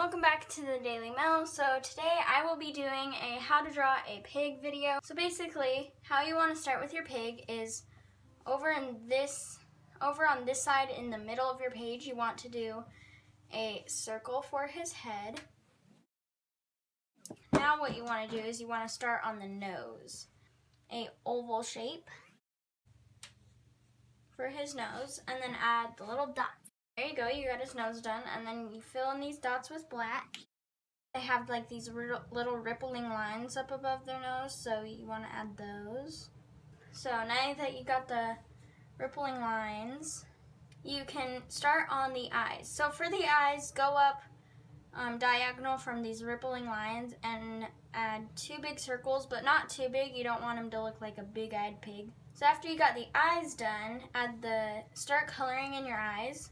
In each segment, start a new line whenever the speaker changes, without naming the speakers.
welcome back to the Daily Mel. So today I will be doing a how to draw a pig video. So basically, how you want to start with your pig is over on this side in the middle of your page, you want to do a circle for his head. Now what you want to do is you want to start on the nose. A oval shape for his nose, and then add the little dots. There you go, you got his nose done, and then you fill in these dots with black. They have like these little rippling lines up above their nose, so you want to add those. So now that you got the rippling lines, you can start on the eyes. So for the eyes, go up diagonal from these rippling lines and add 2 big circles, but not too big. You don't want them to look like a big-eyed pig. So after you got the eyes done, start coloring in your eyes,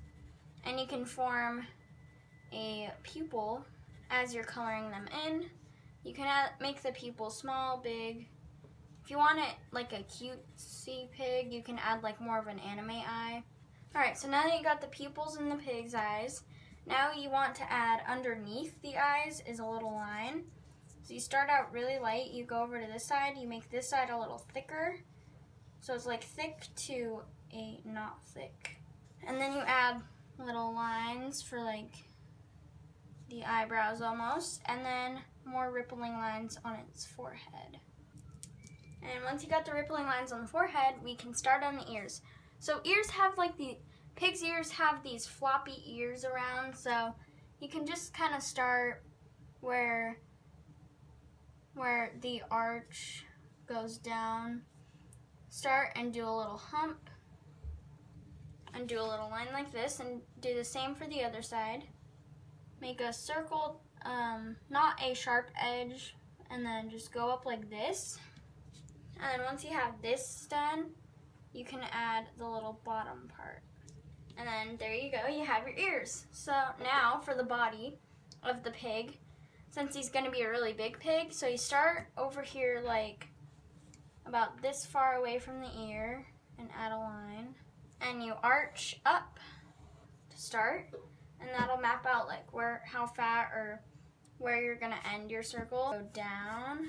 and you can form a pupil as you're coloring them in. You can make the pupil small, big. If you want it like a cutesy pig, you can add like more of an anime eye. Alright, so now that you got the pupils in the pig's eyes, now you want to add underneath the eyes is a little line. So you start out really light, you go over to this side, you make this side a little thicker. So it's like thick to a not thick. And then you add little lines for like the eyebrows almost, and then more rippling lines on its forehead. And once you got the rippling lines on the forehead, we can start on the ears. So ears have like pig's ears have these floppy ears around, so you can just kind of start where the arch goes down. Start and do a little hump and do a little line like this, and do the same for the other side. Make a circle, not a sharp edge, and then just go up like this. And then once you have this done, you can add the little bottom part. And then there you go, you have your ears. So now for the body of the pig, since he's gonna be a really big pig, so you start over here like about this far away from the ear and add a line. And you arch up to start, and that'll map out like how fat or where you're gonna end your circle. Go down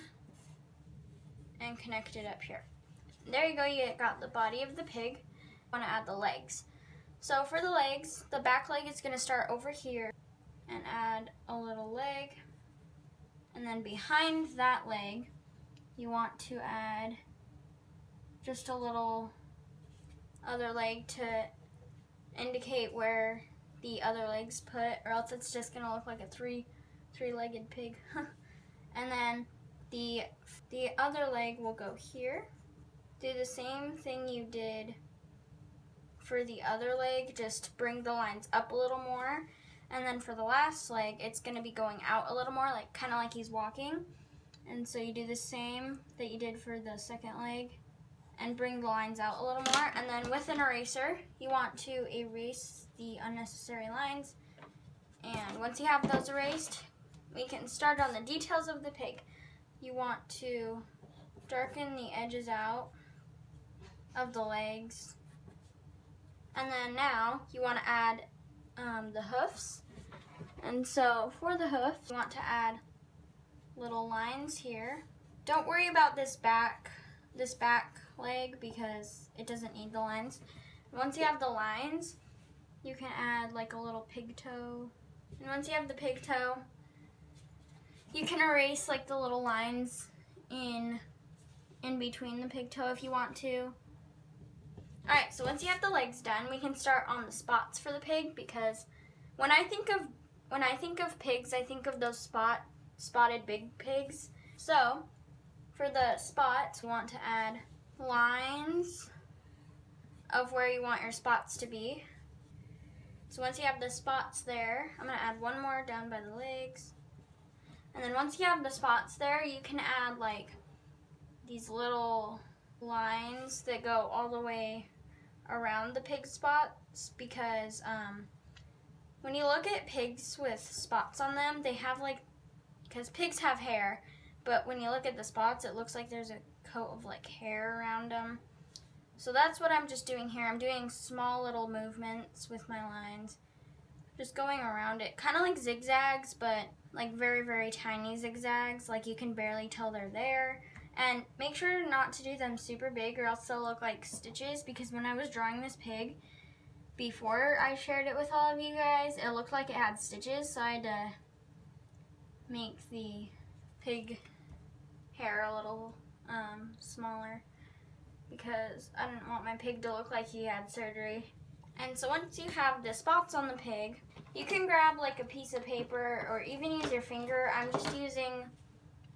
and connect it up here. There you go, you got the body of the pig. I want to add the legs. So for the legs, the back leg is gonna start over here and add a little leg. And then behind that leg, you want to add just a little other leg to indicate where the other legs put, or else it's just gonna look like a three-legged pig. And then the other leg will go here. Do the same thing you did for the other leg, just bring the lines up a little more. And then for the last leg, it's gonna be going out a little more, like kind of like he's walking. And so you do the same that you did for the second leg, and bring the lines out a little more. And then with an eraser, you want to erase the unnecessary lines. And once you have those erased, we can start on the details of the pig. You want to darken the edges out of the legs. And then now you want to add the hoofs. And so for the hoof, you want to add little lines here. Don't worry about this back leg because it doesn't need the lines. Once you have the lines, you can add like a little pig toe. And once you have the pig toe, you can erase like the little lines in between the pig toe if you want to. Alright, so once you have the legs done, we can start on the spots for the pig, because when I think of pigs, I think of those spotted big pigs. So for the spots, you want to add lines of where you want your spots to be. So once you have the spots there, I'm going to add one more down by the legs. And then once you have the spots there, you can add like these little lines that go all the way around the pig spots, because when you look at pigs with spots on them, they have like, because pigs have hair, but when you look at the spots, it looks like there's a coat of like hair around them. So that's what I'm just doing here. I'm doing small little movements with my lines. just going around it, kind of like zigzags, but like very, very tiny zigzags, like you can barely tell they're there. And make sure not to do them super big or else they'll look like stitches, because when I was drawing this pig, before I shared it with all of you guys, it looked like it had stitches, so I had to make the pig hair a little smaller because I didn't want my pig to look like he had surgery. And so once you have the spots on the pig, you can grab like a piece of paper or even use your finger. I'm just using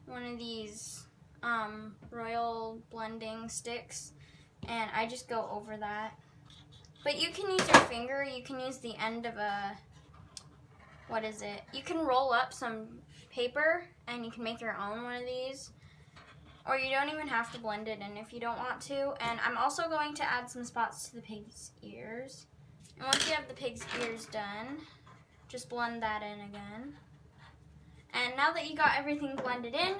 one of these royal blending sticks, and I just go over that. But you can use your finger, you can use the end of a, you can roll up some paper and you can make your own one of these. Or you don't even have to blend it in if you don't want to. And I'm also going to add some spots to the pig's ears. And once you have the pig's ears done, just blend that in again. And now that you got everything blended in,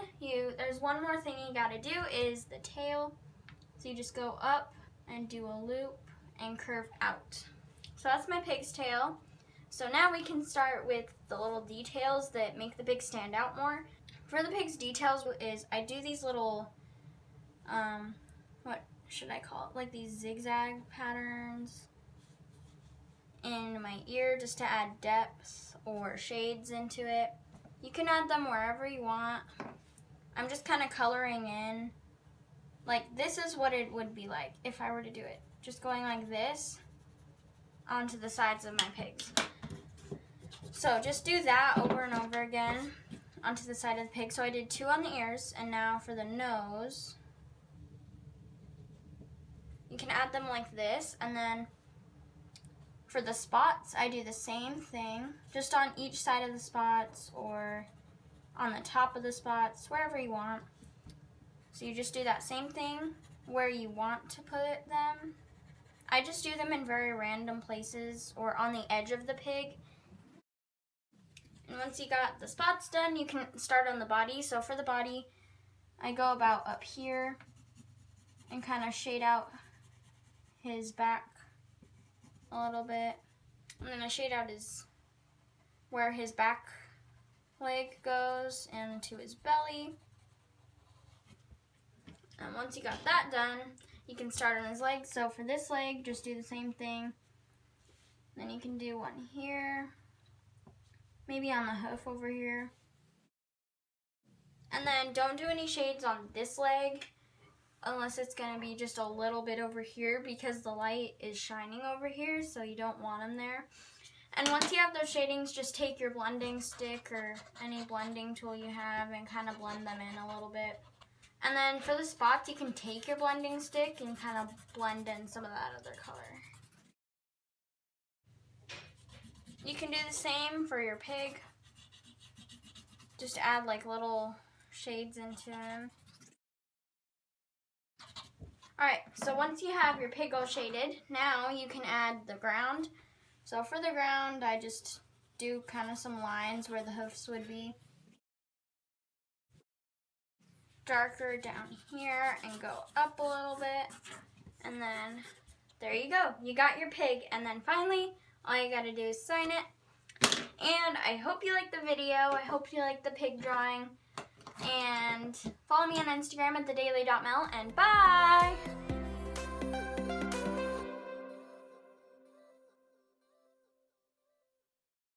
there's one more thing you gotta do is the tail. So you just go up and do a loop and curve out. So that's my pig's tail. So now we can start with the little details that make the pig stand out more. For the pig's details is I do these little, what should I call it? Like these zigzag patterns in my ear just to add depth or shades into it. You can add them wherever you want. I'm just kind of coloring in. Like this is what it would be like if I were to do it. Just going like this onto the sides of my pigs. So just do that over and over again onto the side of the pig. So I did 2 on the ears, and now for the nose, you can add them like this, and then for the spots, I do the same thing, just on each side of the spots or on the top of the spots, wherever you want. So you just do that same thing where you want to put them. I just do them in very random places or on the edge of the pig. And once you got the spots done, you can start on the body. So for the body, I go about up here and kind of shade out his back a little bit. And then I shade out where his back leg goes and to his belly. And once you got that done, you can start on his legs. So for this leg, just do the same thing. Then you can do one here. Maybe on the hoof over here. And then don't do any shades on this leg unless it's going to be just a little bit over here because the light is shining over here, so you don't want them there. And once you have those shadings, just take your blending stick or any blending tool you have and kind of blend them in a little bit. And then for the spots, you can take your blending stick and kind of blend in some of that other color. You can do the same for your pig. Just add like little shades into him. Alright, so once you have your pig all shaded, now you can add the ground. So for the ground, I just do kind of some lines where the hoofs would be. Darker down here and go up a little bit. And then there you go. You got your pig. And then finally, all you gotta do is sign it. And I hope you liked the video. I hope you liked the pig drawing. And follow me on Instagram at thedaily.mel. And bye!